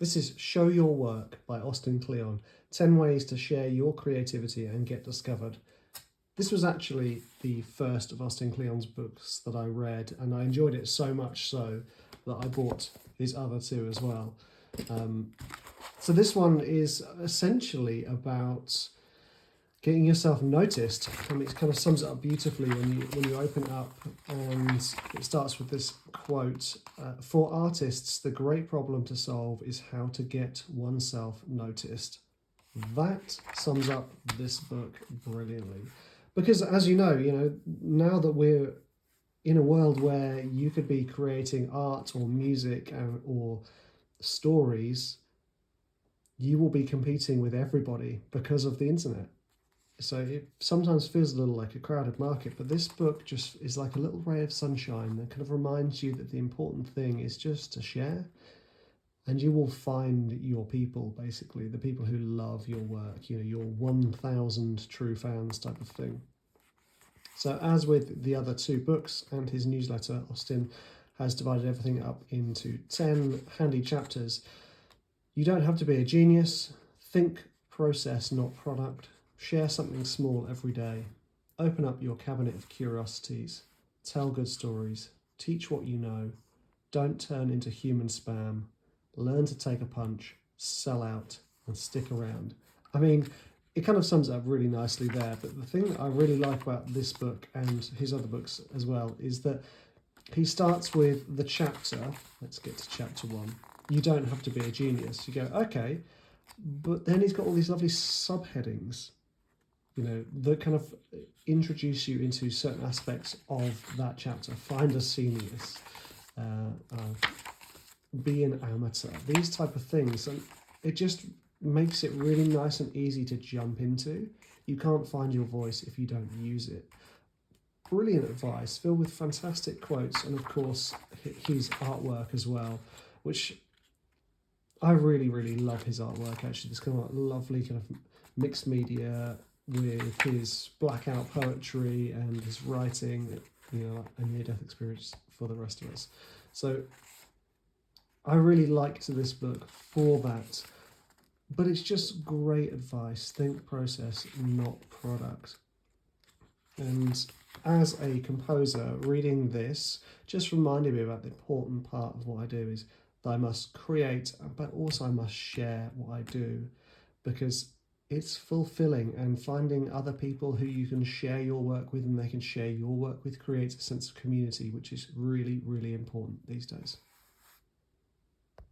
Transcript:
This is Show Your Work by Austin Kleon. 10 ways to share your creativity and get discovered. This was actually the first of Austin Kleon's books that I read, and I enjoyed it so much so that I bought his other two as well. So this one is essentially about getting yourself noticed, and it kind of sums it up beautifully when you open it up, and it starts with this quote: "For artists, the great problem to solve is how to get oneself noticed." That sums up this book brilliantly, because as you know, now that we're in a world where you could be creating art or music or stories, you will be competing with everybody because of the internet. So it sometimes feels a little like a crowded market, but this book just is like a little ray of sunshine that kind of reminds you that the important thing is just to share, and you will find your people, basically, the people who love your work, your 1,000 true fans type of thing. So as with the other two books and his newsletter, Austin has divided everything up into 10 handy chapters. You don't have to be a genius. Think process, not product. Share something small every day. Open up your cabinet of curiosities. Tell good stories. Teach what you know. Don't turn into human spam. Learn to take a punch. Sell out and stick around. I mean, it kind of sums it up really nicely there, but the thing that I really like about this book and his other books as well is that he starts with the chapter. Let's get to chapter 1. You don't have to be a genius. You go, okay, but then he's got all these lovely subheadings, that kind of introduce you into certain aspects of that chapter. Find a genius, be an amateur, these type of things. And it just makes it really nice and easy to jump into. You can't find your voice if you don't use it. Brilliant advice, filled with fantastic quotes, and of course his artwork as well, which I really, really love his artwork. Actually, this kind of lovely kind of mixed media with his blackout poetry and his writing, a near-death experience for the rest of us. So I really liked this book for that, but it's just great advice. Think process, not product. And as a composer, reading this just reminded me about the important part of what I do is that I must create, but also I must share what I do, because it's fulfilling, and finding other people who you can share your work with and they can share your work with creates a sense of community, which is really, really important these days.